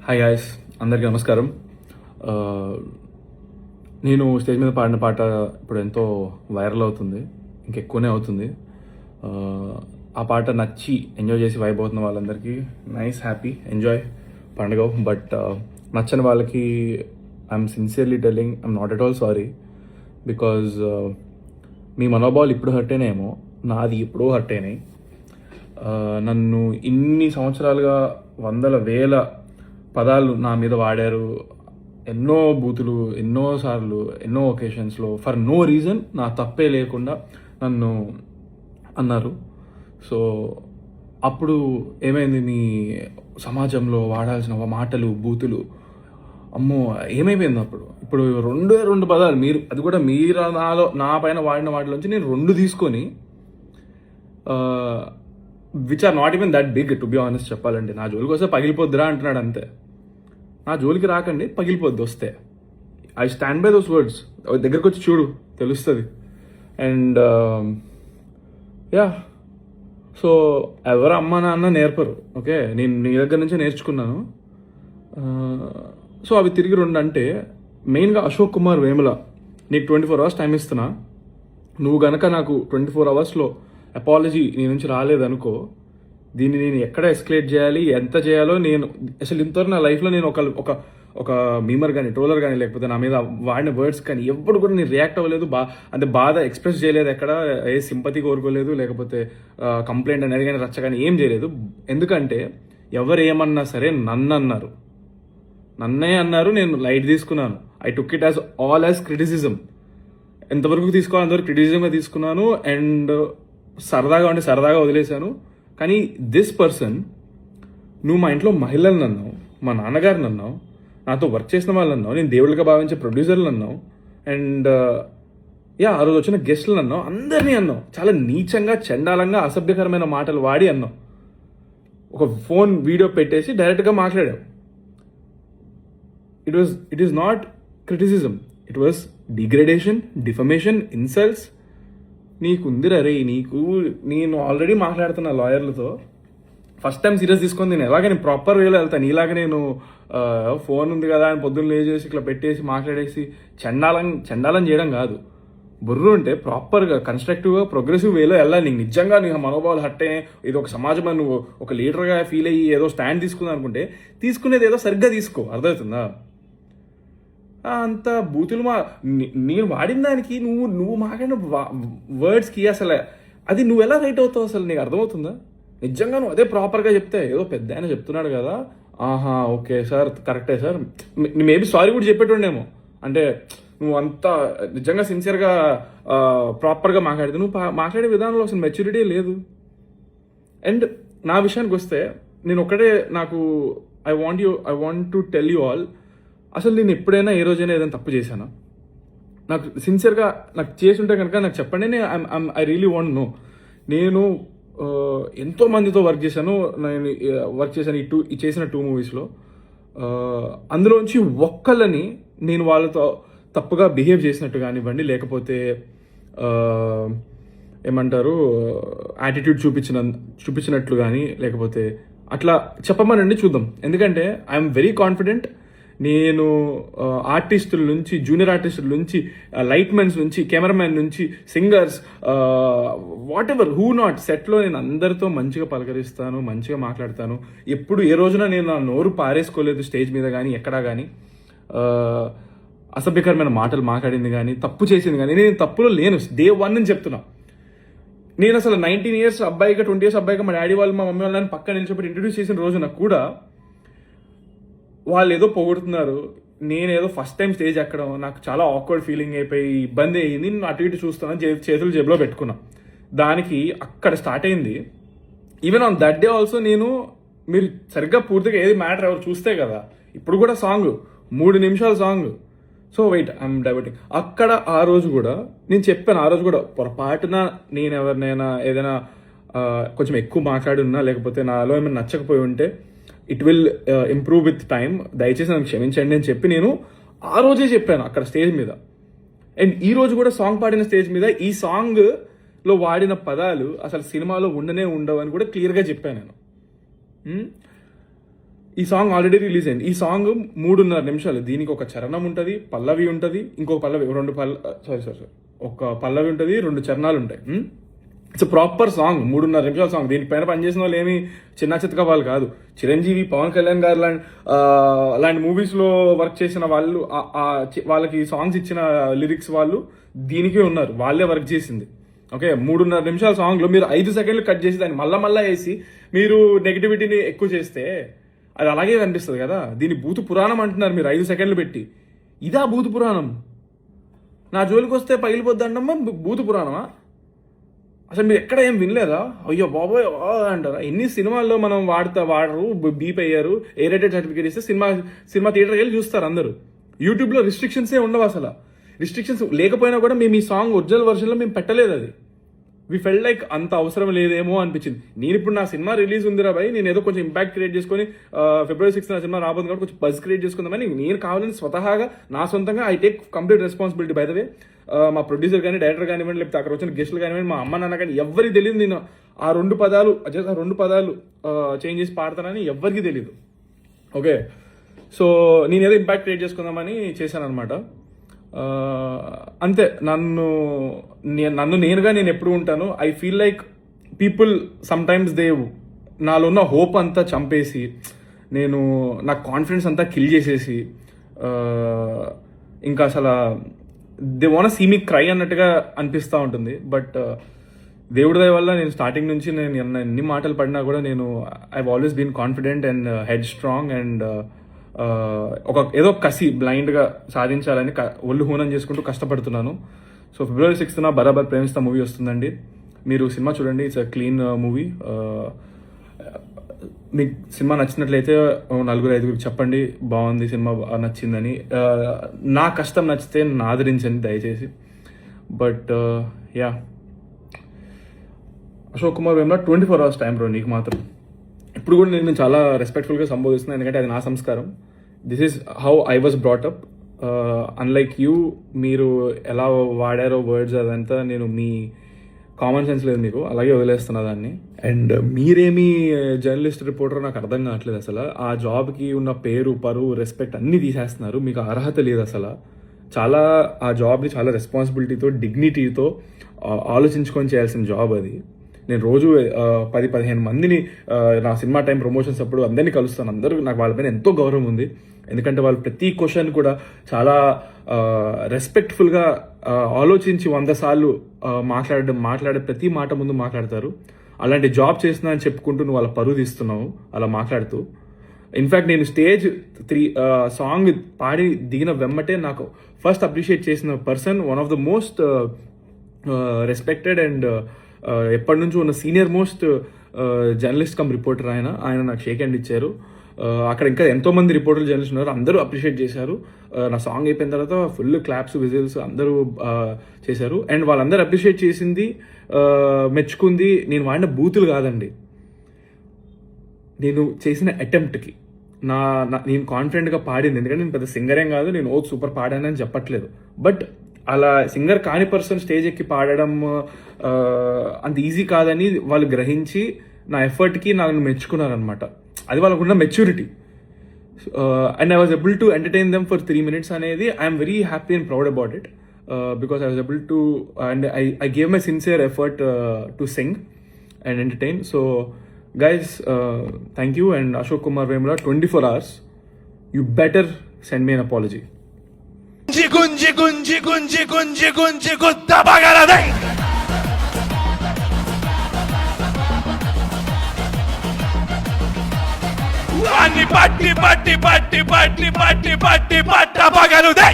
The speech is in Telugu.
హాయ్ గాయస్, అందరికీ నమస్కారం. నేను స్టేజ్ మీద పాడిన పాట ఇప్పుడు ఎంతో వైరల్ అవుతుంది, ఇంకెక్కువనే అవుతుంది. ఆ పాట నచ్చి ఎంజాయ్ చేసి వైబ్ అవుతున్న వాళ్ళందరికీ నైస్, హ్యాపీ, ఎంజాయ్ పండుగ. బట్ నచ్చని వాళ్ళకి I'm sincerely telling, I'm not at all sorry. Because మీ మనోభావాలు ఇప్పుడు హర్ట్ అయినాయేమో, నాది ఎప్పుడో హర్ట్ అయినాయి. నన్ను ఇన్ని సంవత్సరాలుగా వందల వేల పదాలు నా మీద వాడారు, ఎన్నో బూతులు, ఎన్నోసార్లు, ఎన్నో ఒకేషన్స్లో ఫర్ నో రీజన్, నా తప్పే లేకుండా నన్ను అన్నారు. సో అప్పుడు ఏమైంది, మీ సమాజంలో వాడాల్సిన మాటలు, బూతులు, అమ్మో ఏమైపోయింది అప్పుడు. ఇప్పుడు రెండు పదాలు, మీరు అది కూడా మీరు నా పైన వాడిన వాటిలోంచి నేను 2 తీసుకొని, which are not even that big to be honest చెప్పాలంటే. నా జోలికి వస్తే పగిలిపోద్దిరా అంటున్నాడు అంతే. నా జోలికి రాకండి, పగిలిపోద్ది వస్తే. I stand by those words. దగ్గరకు వచ్చి చూడు, తెలుస్తుంది. అండ్ యా, సో ఎవరు అమ్మ నాన్న నేర్పరు, ఓకే, నేను నీ దగ్గర నుంచే నేర్చుకున్నాను. సో అవి తిరిగి 2 అంటే, మెయిన్గా అశోక్ కుమార్ వేముల, నీకు 24 hours టైం ఇస్తున్నా. నువ్వు గనక నాకు 24 hours అపాలజీ నీ నుంచి రాలేదనుకో, దీన్ని నేను ఎక్కడ ఎస్కలేట్ చేయాలి, ఎంత చేయాలో నేను అసలు ఇంతవరకు నా లైఫ్లో నేను ఒక మీమర్ కానీ, ట్రోలర్ కానీ, లేకపోతే నా మీద వాడిన వర్డ్స్ కానీ ఎప్పుడు కూడా నేను రియాక్ట్ అవ్వలేదు. అంటే బాధ ఎక్స్ప్రెస్ చేయలేదు, ఎక్కడ ఏ సింపతి కోరుకోలేదు, లేకపోతే కంప్లైంట్ అనేది కానీ, రచ్చ కానీ ఏం చేయలేదు. ఎందుకంటే ఎవరు ఏమన్నా సరే నన్నే అన్నారు, నేను లైట్ తీసుకున్నాను. I took it all as criticism. ఎంతవరకు తీసుకోవాలి అంతవరకు క్రిటిసిజంగా తీసుకున్నాను. అండ్ సరదాగా ఉంటే సరదాగా వదిలేశాను. కానీ దిస్ పర్సన్, నువ్వు మా ఇంట్లో మహిళలను అన్నావు, మా నాన్నగారిని అన్నావు, నాతో వర్క్ చేసిన వాళ్ళు అన్నావు, నేను దేవుళ్ళగా భావించే ప్రొడ్యూసర్లు అన్నావు, అండ్ ఆ రోజు వచ్చిన గెస్టులను అన్నావు, అందరినీ అన్నావు. చాలా నీచంగా, చండాలంగా, అసభ్యకరమైన మాటలు వాడి అన్నావు. ఒక ఫోన్ వీడియో పెట్టేసి డైరెక్ట్గా మాట్లాడావు. It is not criticism, it was degradation, defamation, insults. నీకుందిరా రే, నేను ఆల్రెడీ మాట్లాడుతున్నా లాయర్లతో. ఫస్ట్ టైం సీరియస్ తీసుకొని నేను ప్రాపర్ వేలో వెళ్తాను. ఇలాగ నేను ఫోన్ ఉంది కదా అని పొద్దున్న లేచేసి ఇట్లా పెట్టేసి మాట్లాడేసి చండాలం చేయడం కాదు. బుర్రు ఉంటే ప్రాపర్గా, కన్స్ట్రక్టివ్గా, ప్రోగ్రెసివ్ వేలో వెళ్ళాలి. నీకు నిజంగా నీకు మనోభావాలు హట్టే, ఇది ఒక సమాజం అని నువ్వు ఒక లీడర్గా ఫీల్ అయ్యి ఏదో స్టాండ్ తీసుకుందాం అనుకుంటే, తీసుకునేది ఏదో సరిగ్గా తీసుకో, అర్థమవుతుందా? అంత బూతులు నేను వాడిన దానికి నువ్వు మాట్లాడిన వర్డ్స్కి అసలు అది నువ్వు ఎలా రైట్ అవుతావు అసలు నీకు అర్థమవుతుందా? నిజంగా నువ్వు అదే ప్రాపర్గా చెప్తే, ఏదో పెద్ద ఆయన చెప్తున్నాడు కదా, ఆహా ఓకే సార్, కరెక్టే సార్, మేబీ సారీ కూడా చెప్పేటోడేమో. అంటే నువ్వు అంతా నిజంగా సిన్సియర్గా ప్రాపర్గా మాట్లాడితే, నువ్వు మాట్లాడే విధానంలో అసలు మెచ్యూరిటీ లేదు. అండ్ నా విషయానికి వస్తే, నేను ఒకటే, నాకు I want to tell you all, అసలు నేను ఎప్పుడైనా ఏ రోజైనా ఏదైనా తప్పు చేశానా? నాకు సిన్సియర్గా నాకు చేసి ఉంటే కనుక నాకు చెప్పండి. I really want know. నేను ఎంతో మందితో వర్క్ చేశాను. ఈ చేసిన 2 మూవీస్లో అందులోంచి ఒక్కళ్ళని నేను వాళ్ళతో తప్పుగా బిహేవ్ చేసినట్టు కానివ్వండి, లేకపోతే ఏమంటారు యాటిట్యూడ్ చూపించినట్లు కానీ, లేకపోతే అట్లా చెప్పమనండి, చూద్దాం. ఎందుకంటే ఐఎమ్ వెరీ కాన్ఫిడెంట్. నేను ఆర్టిస్టుల నుంచి, జూనియర్ ఆర్టిస్టుల నుంచి, లైట్మెన్స్ నుంచి, కెమెరామెన్ నుంచి, singers, what ever, who not, సెట్లో నేను అందరితో మంచిగా పలకరిస్తాను, మంచిగా మాట్లాడతాను. ఎప్పుడు ఏ రోజున నేను నా నోరు పారేసుకోలేదు స్టేజ్ మీద కానీ, ఎక్కడా కానీ అసభ్యకరమైన మాటలు మాట్లాడింది కానీ, తప్పు చేసింది కానీ. నేను తప్పులో లేను, డే 1 అని చెప్తున్నా. నేను అసలు 19 years అబ్బాయిగా, 20 years అబ్బాయిగా మా డాడీ వాళ్ళు, మా మమ్మీ వాళ్ళని పక్కన నిలిచిపెట్టి ఇంట్రడ్యూస్ చేసిన రోజున కూడా వాళ్ళు ఏదో పొగుడుతున్నారు, నేనేదో ఫస్ట్ టైం స్టేజ్ ఎక్కడం, నాకు చాలా ఆక్వర్డ్ ఫీలింగ్ అయిపోయి ఇబ్బంది అయ్యింది. నేను అటు ఇటు చూస్తున్నాను, చేతులు జేబులో పెట్టుకున్నా. దానికి అక్కడ స్టార్ట్ అయింది. Even on that day also మీరు సరిగ్గా పూర్తిగా ఏది మ్యాటర్ ఎవరు చూస్తే కదా, ఇప్పుడు కూడా సాంగ్ 3 నిమిషాల song. So wait, I'm diverting. అక్కడ ఆ రోజు కూడా నేను చెప్పాను, ఆ రోజు కూడా పొరపాటున నేను ఎవరినైనా ఏదైనా కొంచెం ఎక్కువ మాట్లాడి ఉన్నా, లేకపోతే నాలో ఏమైనా నచ్చకపోయి ఉంటే, it will improve with time, దయచేసి నన్ను క్షమించండి అని చెప్పి నేను ఆ రోజే చెప్పాను అక్కడ స్టేజ్ మీద. అండ్ ఈ రోజు కూడా సాంగ్ పాడిన స్టేజ్ మీద ఈ సాంగ్లో వాడిన పదాలు అసలు సినిమాలో ఉండవు అని కూడా క్లియర్గా చెప్పాను నేను. ఈ సాంగ్ ఆల్రెడీ రిలీజ్ అయింది. ఈ సాంగ్ 3.5 నిమిషాలు. దీనికి ఒక చరణం ఉంటుంది, పల్లవి ఉంటుంది, ఇంకొక పల్లవి, ఒక పల్లవి ఉంటుంది, 2 చరణాలు ఉంటాయి. ఇట్స్ ప్రాపర్ సాంగ్, 3.5 నిమిషాల సాంగ్. దీనిపైన పనిచేసిన వాళ్ళు ఏమి చిన్న చితక వాళ్ళు కాదు. చిరంజీవి, పవన్ కళ్యాణ్ గారు అలాంటి మూవీస్లో వర్క్ చేసిన వాళ్ళు, వాళ్ళకి సాంగ్స్ ఇచ్చిన లిరిక్స్ వాళ్ళు దీనికే ఉన్నారు, వాళ్ళే వర్క్ చేసింది. ఓకే, 3.5 నిమిషాల సాంగ్లో మీరు 5 సెకండ్లు కట్ చేసి దాన్ని మళ్ళా వేసి మీరు నెగిటివిటీని ఎక్కువ చేస్తే అది అలాగే కనిపిస్తుంది కదా. దీన్ని భూత పురాణం అంటున్నారు మీరు 5 సెకండ్లు పెట్టి. ఇదా భూత పురాణం? నా జోలికి వస్తే పగిలిపోద్దండమ్మా భూత పురాణమా? అసలు మీరు ఎక్కడ ఏం వినలేదా? అయ్యో బాబోయ్ అంటారా? ఎన్ని సినిమాల్లో మనం వాడరు, బీప్ అయ్యారు, ఏ రేటెడ్ సర్టిఫికేట్ ఇస్తే సినిమా థియేటర్కి వెళ్ళి చూస్తారు అందరూ. యూట్యూబ్లో రిస్ట్రిక్షన్సే ఉండవు. అసలు రిస్ట్రిక్షన్స్ లేకపోయినా కూడా మేము ఈ సాంగ్ ఒరిజినల్ వర్షన్లో మేము పెట్టలేదు. అది వి ఫెల్ లైక్ అంత అవసరం లేదేమో అనిపించింది. నేను ఇప్పుడు నా సినిమా రిలీజ్ ఉందిరా భయ్, నేను ఏదో కొంచెం ఇంపాక్ట్ క్రియేట్ చేసుకొని February 6th నా సినిమా రాబోతుంది కాబట్టి కొంచెం బజ్ క్రియేట్ చేసుకుందామని నేను కావాలని స్వతహాగా నా సొంతంగా I take complete responsibility. By the way, మా ప్రొడ్యూసర్ కానీ, డైరెక్టర్ కానివ్వండి, లేకపోతే అక్కడ వచ్చిన గెస్టులు కానివ్వండి, మా అమ్మ నాన్న కానీ ఎవరికి తెలియదు నేను ఆ 2 పదాలు చేంజ్ చేసి పాడతానని ఎవరికి తెలియదు. ఓకే, సో నేను ఏదో ఇంపాక్ట్ క్రియేట్ చేసుకుందామని చేశాను అనమాట. అంతే. నన్ను నేనుగా నేను ఎప్పుడు ఉంటాను. I feel like people sometimes నాలో ఉన్న హోప్ అంతా చంపేసి, నా కాన్ఫిడెన్స్ అంతా కిల్ చేసేసి, ఇంకా అసలు they want see me cry అన్నట్టుగా అనిపిస్తూ ఉంటుంది. బట్ దేవుడి దయ వల్ల నేను స్టార్టింగ్ నుంచి నేను ఎన్ని మాటలు పడినా కూడా I always been confident and headstrong and ఏదో కసి బ్లైండ్గా సాధించాలని ఒళ్ళు హూనం చేసుకుంటూ కష్టపడుతున్నాను. సో February 6th బరాబర్ ప్రేమిస్తా మూవీ వస్తుందండి. మీరు సినిమా చూడండి. It's a clean movie. మీకు సినిమా నచ్చినట్లయితే 4-5 చెప్పండి బాగుంది సినిమా, నచ్చిందని. నా కష్టం నచ్చితే నన్ను ఆదరించండి దయచేసి. But yeah, Ashok Kumar Vemula 24 hours time bro నీకు మాత్రం. ఇప్పుడు కూడా నేను చాలా రెస్పెక్ట్ఫుల్గా సంబోధిస్తున్నాను, ఎందుకంటే అది నా సంస్కారం. This is how I was brought up. Unlike you, మీరు ఎలా వాడారో వర్డ్స్ అదంతా మీ కామన్ సెన్స్ లేదు మీకు, అలాగే వదిలేస్తున్నా దాన్ని. అండ్ మీరేమి జర్నలిస్ట్ రిపోర్టర్ నాకు అర్థం కావట్లేదు. అసలు ఆ జాబ్కి ఉన్న పేరు, పరువు, రెస్పెక్ట్ అన్నీ తీసేస్తున్నారు. మీకు అర్హత లేదు అసలు. ఆ జాబ్ని చాలా రెస్పాన్సిబిలిటీతో, డిగ్నిటీతో ఆలోచించుకొని చేయాల్సిన జాబ్ అది. నేను రోజు 10-15 మందిని నా సినిమా టైం ప్రమోషన్స్ అప్పుడు అందరినీ కలుస్తాను. అందరూ నాకు వాళ్ళపైన ఎంతో గౌరవం ఉంది. ఎందుకంటే వాళ్ళు ప్రతి క్వశ్చన్ కూడా చాలా రెస్పెక్ట్ఫుల్గా ఆలోచించి 100 సార్లు మాట్లాడే ప్రతి మాట ముందు మాట్లాడతారు. అలాంటి జాబ్ చేస్తున్నా అని చెప్పుకుంటూ నువ్వు వాళ్ళ పరువు తీస్తున్నావు అలా మాట్లాడుతూ. ఇన్ఫ్యాక్ట్ నేను స్టేజ్ 3 సాంగ్ పాడి దిగిన వెమ్మటే నాకు ఫస్ట్ అప్రిషియేట్ చేసిన person, one of the most respected and ఎప్పటి నుంచో ఉన్న senior most journalist come reporter ఆయన నాకు షేక్ హ్యాండ్ ఇచ్చారు. అక్కడ ఇంకా ఎంతోమంది రిపోర్టర్లు, జర్నలిస్ట్ ఉన్నారు, అందరూ అప్రిషియేట్ చేశారు. నా సాంగ్ అయిపోయిన తర్వాత ఫుల్ క్లాప్స్, విజిల్స్ అందరూ చేశారు. అండ్ వాళ్ళందరూ అప్రిషియేట్ చేసింది, మెచ్చుకుంది నేను వాడిన బూతులు కాదండి, నేను చేసిన అటెంప్ట్కి. నేను కాన్ఫిడెంట్గా పాడింది. ఎందుకంటే నేను పెద్ద సింగరేం కాదు, నేను సూపర్ పాడానని చెప్పట్లేదు. బట్ అలా సింగర్ కాని పర్సన్ స్టేజ్ ఎక్కి పాడడం అంత ఈజీ కాదని వాళ్ళు గ్రహించి నా ఎఫర్ట్కి నన్ను మెచ్చుకున్నారనమాట. అది వాళ్ళకున్న maturity. And I was able to entertain them for 3 minutes అనేది I'm very happy and proud about it. Because I was able to and I gave my sincere effort to sing and entertain. So guys, thank you. And Ashok Kumar Vemula 24 hours, you better send me an apology. గుంజి గుంజి గుంజి గుంజి గుంజి గుద్ద పగలదే, వాణ్ణి పట్టి పట్టి పట్టి పట్టి పట్టి పట్టి పట్ట పగలుదే.